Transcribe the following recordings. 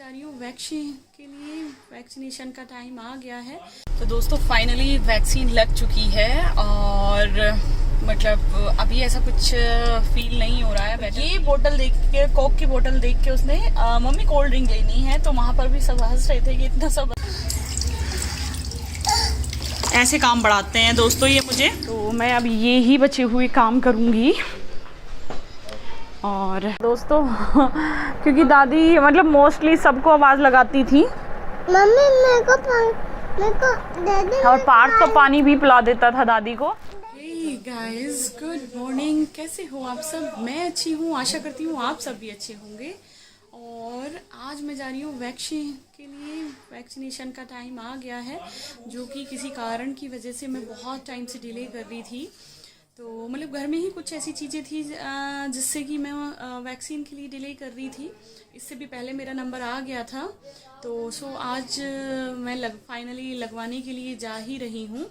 जा रही हूँ वैक्सीन के लिए। वैक्सीनेशन का टाइम आ गया है। तो दोस्तों फाइनली वैक्सीन लग चुकी है और मतलब अभी ऐसा कुछ फील नहीं हो रहा है। ये बोतल देख के, कोक की बोतल देख के उसने मम्मी कोल्ड ड्रिंक लेनी है, तो वहाँ पर भी सब हंस रहे थे कि इतना सब ऐसे काम बढ़ाते हैं दोस्तों ये मुझे। तो मैं अब ये ही बचे हुए काम करूँगी। और दोस्तों क्योंकि दादी मतलब मोस्टली सबको आवाज़ लगाती थी, मम्मी मेरे को दादी और पार्थ तो पानी भी पिला देता था दादी को। Hey guys, good morning. कैसे हो आप सब? मैं अच्छी हूँ, आशा करती हूँ आप सब भी अच्छे होंगे। और आज मैं जा रही हूँ वैक्सीन के लिए। वैक्सीनेशन का टाइम आ गया है, जो कि किसी कारण की वजह से मैं बहुत टाइम से डिले कर रही थी। तो मतलब घर में ही कुछ ऐसी चीज़ें थी जिससे कि मैं वैक्सीन के लिए डिले कर रही थी। इससे भी पहले मेरा नंबर आ गया था। तो आज मैं फाइनली लगवाने के लिए जा ही रही हूँ।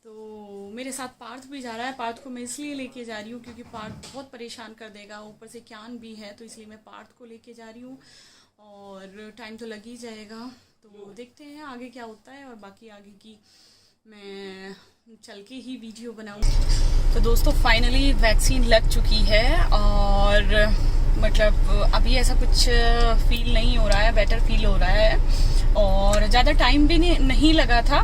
तो मेरे साथ पार्थ भी जा रहा है। पार्थ को मैं इसलिए लेके जा रही हूँ क्योंकि पार्थ बहुत परेशान कर देगा, ऊपर से क्यान भी है, तो इसलिए मैं पार्थ को लेके जा रही हूँ। और टाइम तो लग ही जाएगा, तो देखते हैं आगे क्या होता है। और बाकी आगे की मैं चल के ही वीडियो बनाऊंगी। तो दोस्तों फाइनली वैक्सीन लग चुकी है और मतलब अभी ऐसा कुछ फील नहीं हो रहा है, बेटर फील हो रहा है। और ज़्यादा टाइम भी नहीं लगा था,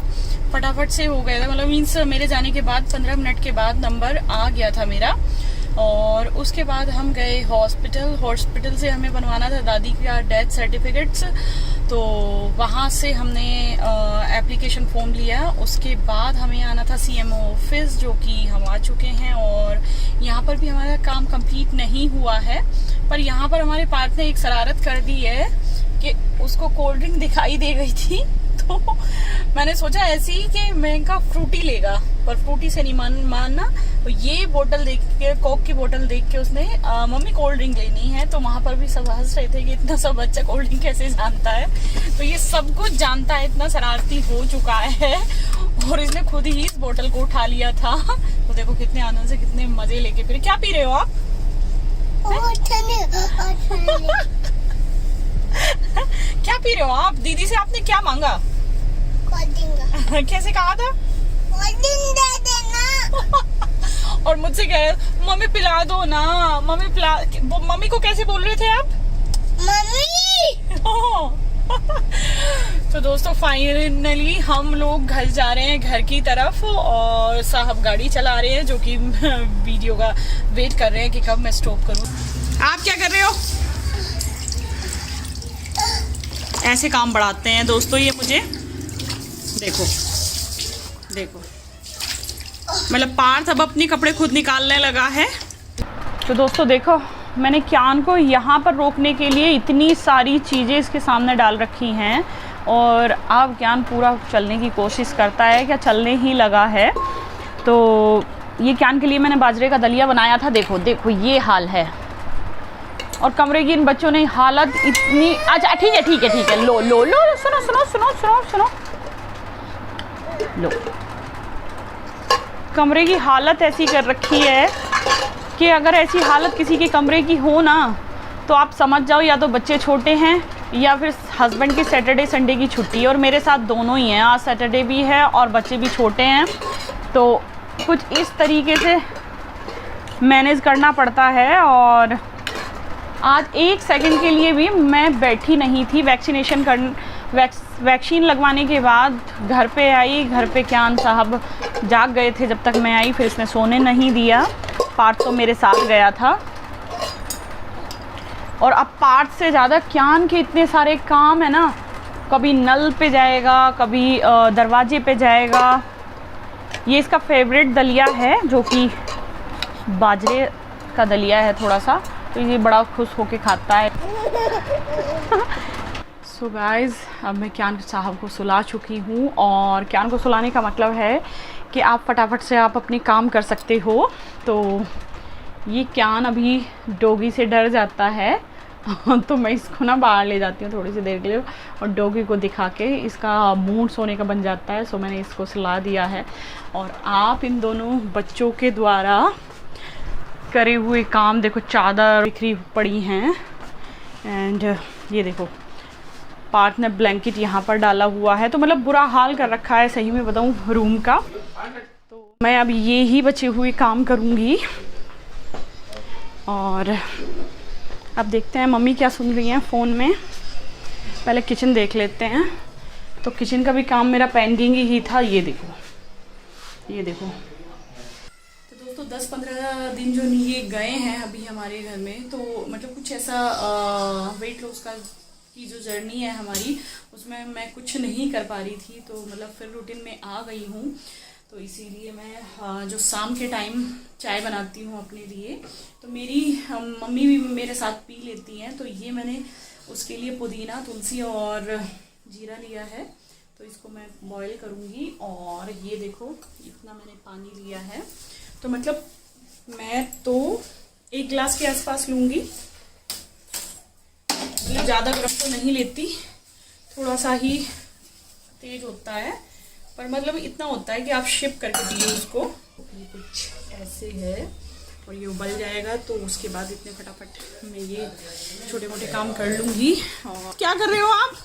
फटाफट से हो गया था। मतलब मीन्स मेरे जाने के बाद 15 मिनट के बाद नंबर आ गया था मेरा। और उसके बाद हम गए हॉस्पिटल से हमें बनवाना था दादी का डेथ सर्टिफिकेट्स। तो वहाँ से हमने एप्लीकेशन फॉर्म लिया। उसके बाद हमें आना था सीएमओ ऑफिस, जो कि हम आ चुके हैं। और यहाँ पर भी हमारा काम कंप्लीट नहीं हुआ है, पर यहाँ पर हमारे पार्थ ने एक शरारत कर दी है कि उसको कोल्ड ड्रिंक दिखाई दे गई थी। तो मैंने सोचा ऐसे ही कि महंगा फ्रूटी लेगा, पर फ्रूटी से नहीं मानना। तो ये बोतल देख के, कोक की बोतल देख के उसने मम्मी कोल्ड ड्रिंक लेनी है, तो वहाँ पर भी सब हंस रहे थे कि इतना सब बच्चा कोल्ड ड्रिंक कैसे जानता है। तो ये सब कुछ जानता है, इतना शरारती हो चुका है। और इसने खुद ही इस बोतल को उठा लिया था। तो देखो कितने आनंद से, कितने मजे लेके फिर। क्या पी रहे हो आप? क्या पी रहे हो आप? दीदी से आपने क्या मांगा? कैसे कहा था? दे देना। और मुझसे कह मम्मी पिला दो ना, मम्मी पिला। मम्मी को कैसे बोल रहे थे आप? मम्मी। तो दोस्तों फाइनली हम लोग घर जा रहे हैं, घर की तरफ। और साहब गाड़ी चला रहे हैं, जो कि वीडियो का वेट कर रहे हैं कि कब मैं स्टॉप करूं। आप क्या कर रहे हो? ऐसे काम बढ़ाते हैं दोस्तों ये मुझे। देखो मतलब पार्थ अब अपने कपड़े खुद निकालने लगा है। तो दोस्तों देखो, मैंने क्यान को यहाँ पर रोकने के लिए इतनी सारी चीज़ें इसके सामने डाल रखी हैं। और अब क्यान पूरा चलने की कोशिश करता है, क्या चलने ही लगा है। तो ये क्यान के लिए मैंने बाजरे का दलिया बनाया था। देखो ये हाल है। और कमरे की इन बच्चों ने हालत इतनी। अच्छा ठीक है लो सुनो लो। कमरे की हालत ऐसी कर रखी है कि अगर ऐसी हालत किसी के कमरे की हो ना, तो आप समझ जाओ या तो बच्चे छोटे हैं या फिर हस्बैंड की सैटरडे संडे की छुट्टी है। और मेरे साथ दोनों ही हैं, आज सैटरडे भी है और बच्चे भी छोटे हैं। तो कुछ इस तरीके से मैनेज करना पड़ता है। और आज एक सेकंड के लिए भी मैं बैठी नहीं थी। वैक्सीन लगवाने के बाद घर पे आई। घर पे क्यान साहब जाग गए थे जब तक मैं आई, फिर इसने सोने नहीं दिया। पार्थ तो मेरे साथ गया था। और अब पार्थ से ज़्यादा क्यान के इतने सारे काम है ना, कभी नल पे जाएगा, कभी दरवाजे पे जाएगा। ये इसका फेवरेट दलिया है, जो कि बाजरे का दलिया है थोड़ा सा, तो ये बड़ा खुश होके खाता है। सो गाइज़, अब मैं क्यान साहब को सुला चुकी हूँ। और क्यान को सुलाने का मतलब है कि आप फटाफट से आप अपने काम कर सकते हो। तो ये क्यान अभी डॉगी से डर जाता है। तो मैं इसको ना बाहर ले जाती हूँ थोड़ी सी देर के लिए, और डॉगी को दिखा के इसका मूड सोने का बन जाता है। सो मैंने इसको सुला दिया है। और आप इन दोनों बच्चों के द्वारा करे हुए काम देखो, चादर बिखरी पड़ी हैं। एंड ये देखो पार्थ ने ब्लैंकेट यहाँ पर डाला हुआ है, तो मतलब बुरा हाल कर रखा है सही में बताऊँ रूम का। तो मैं अब ये ही बचे हुए काम करूँगी और अब देखते हैं मम्मी क्या सुन रही हैं फ़ोन में। पहले किचन देख लेते हैं। तो किचन का भी काम मेरा पेंडिंग ही था। ये देखो, ये देखो। तो दोस्तों 10-15 दिन जो नहीं ये गए हैं अभी हमारे घर में, तो मतलब कुछ ऐसा वेट लॉस का की जो जर्नी है हमारी, उसमें मैं कुछ नहीं कर पा रही थी। तो मतलब फिर रूटीन में आ गई हूँ, तो इसीलिए मैं जो शाम के टाइम चाय बनाती हूँ अपने लिए, तो मेरी मम्मी भी मेरे साथ पी लेती हैं। तो ये मैंने उसके लिए पुदीना, तुलसी और जीरा लिया है, तो इसको मैं बॉईल करूँगी। और ये देखो इतना मैंने पानी लिया है, तो मतलब मैं तो 1 गिलास के आसपास लूँगी। मतलब ज़्यादा गर्म तो नहीं लेती, थोड़ा सा ही तेज होता है, पर मतलब इतना होता है कि आप शिप करके पिए उसको। ये कुछ ऐसे है और ये उबल जाएगा, तो उसके बाद इतने फटाफट मैं ये छोटे मोटे काम कर लूँगी। और क्या कर रहे हो आप?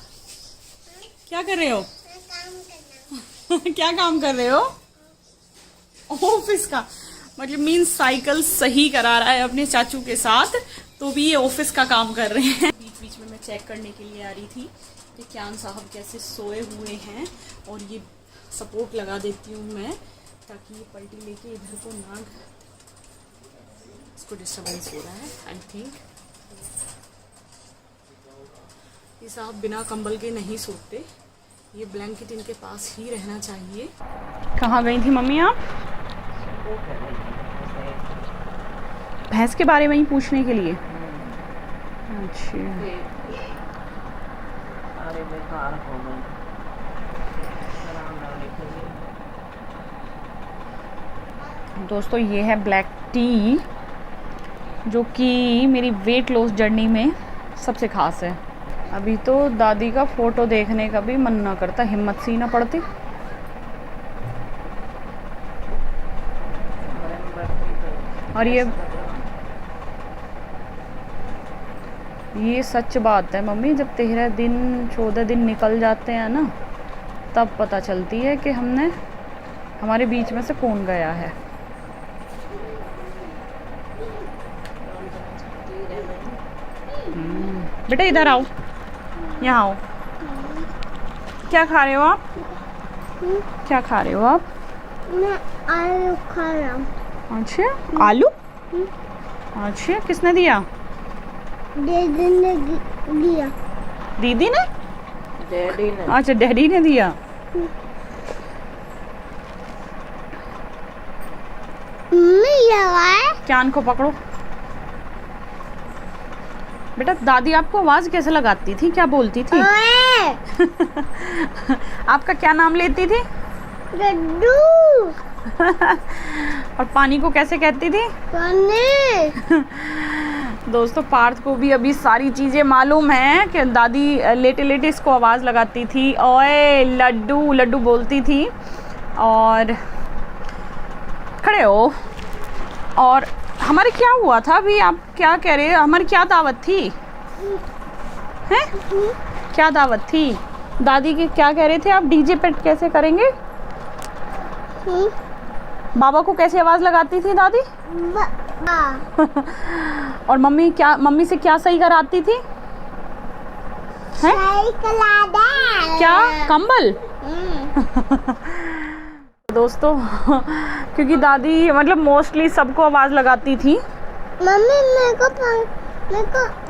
क्या कर रहे हो? क्या काम कर रहे हो? ऑफिस का मतलब मीन साइकिल सही करा रहा है अपने चाचू के साथ, तो भी ये ऑफिस का काम कर रहे हैं। बीच बीच में मैं चेक करने के लिए आ रही थी कि क्यान साहब कैसे सोए हुए हैं, और ये सपोर्ट लगा देती हूँ मैं ताकि ये पलटी लेके इधर को ना, इसको डिस्टर्बेंस हो रहा है आई थिंक। ये साहब बिना कंबल के नहीं सोते, ये ब्लैंकेट इनके पास ही रहना चाहिए। कहाँ गई थी मम्मी आप? भैंस के बारे में ही पूछने के लिए। अच्छा, दोस्तों ये है ब्लैक टी, जो कि मेरी वेट लॉस जर्नी में सबसे खास है। अभी तो दादी का फ़ोटो देखने का भी मन ना करता, हिम्मत सी ना पड़ती। और ये सच बात है मम्मी, जब 13 दिन 14 दिन निकल जाते हैं ना, तब पता चलती है कि हमारे बीच में से कौन गया है। बेटा इधर आओ, यहाँ आओ। क्या खा रहे हो आप? क्या खा रहे हो आप? मैं आलू खा रहा हूँ। अच्छा, आलू? अच्छा, किसने दिया? दीदी ने दिया। दीदी ने? डैडी ने। अच्छा, डैडी ने दिया। क्यान को पकड़ो। बेटा दादी आपको आवाज कैसे लगाती थी, क्या बोलती थी? आपका क्या नाम लेती थी? लड्डू। और पानी को कैसे कहती थी? पानी। दोस्तों पार्थ को भी अभी सारी चीजें मालूम है कि दादी लेटे लेटे इसको आवाज लगाती थी, ओए लड्डू लड्डू बोलती थी। और खड़े हो। और हमारे क्या हुआ था अभी, आप क्या कह रहे हो? हमारी क्या दावत थी? हैं? क्या दावत थी? दादी की क्या कह रहे थे आप? डीजे पे कैसे करेंगे? बाबा को कैसे आवाज लगाती थी दादी? और मम्मी से क्या सही कराती थी? हैं? क्या कंबल? दोस्तों क्योंकि दादी मतलब मोस्टली सबको आवाज लगाती थी। मम्मी मेरे को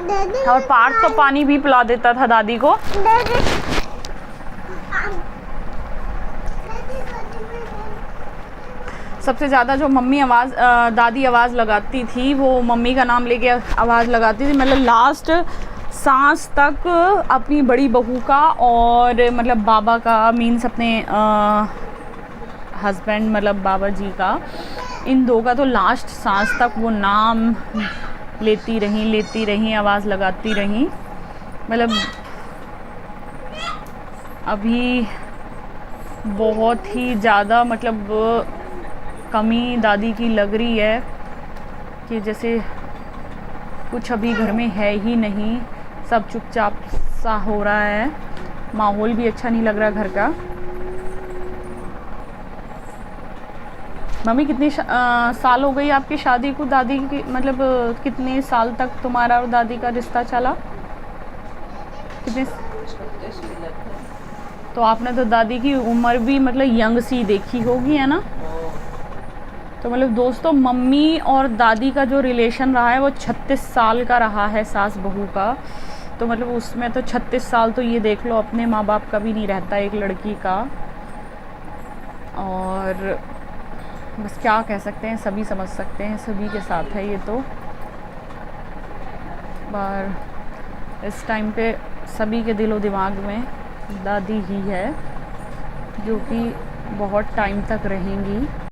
दे। और पार्थ तो पानी भी पिला देता था दादी को। सबसे ज़्यादा जो दादी आवाज़ लगाती थी, वो मम्मी का नाम लेके आवाज़ लगाती थी। मतलब लास्ट सांस तक अपनी बड़ी बहू का और मतलब बाबा का, मीन्स अपने हस्बैंड मतलब बाबा जी का, इन दो का तो लास्ट सांस तक वो नाम लेती रही आवाज़ लगाती रही। मतलब अभी बहुत ही ज़्यादा मतलब कमी दादी की लग रही है कि जैसे कुछ अभी घर में है ही नहीं, सब चुपचाप सा हो रहा है। माहौल भी अच्छा नहीं लग रहा घर का। मम्मी कितने साल हो गई आपकी शादी को? दादी की मतलब कितने साल तक तुम्हारा और दादी का रिश्ता चला? कितने? 36 की लगता तो आपने तो दादी की उम्र भी मतलब यंग सी देखी होगी, है ना? है। तो मतलब दोस्तों, मम्मी और दादी का जो रिलेशन रहा है वो 36 साल का रहा है, सास बहू का। तो मतलब उसमें तो 36 साल तो ये देख लो अपने माँ बाप का भी नहीं रहता एक लड़की का। और बस क्या कह सकते हैं, सभी समझ सकते हैं, सभी के साथ है ये तो। पर इस टाइम पे सभी के दिलो दिमाग में दादी ही है, जो कि बहुत टाइम तक रहेंगी।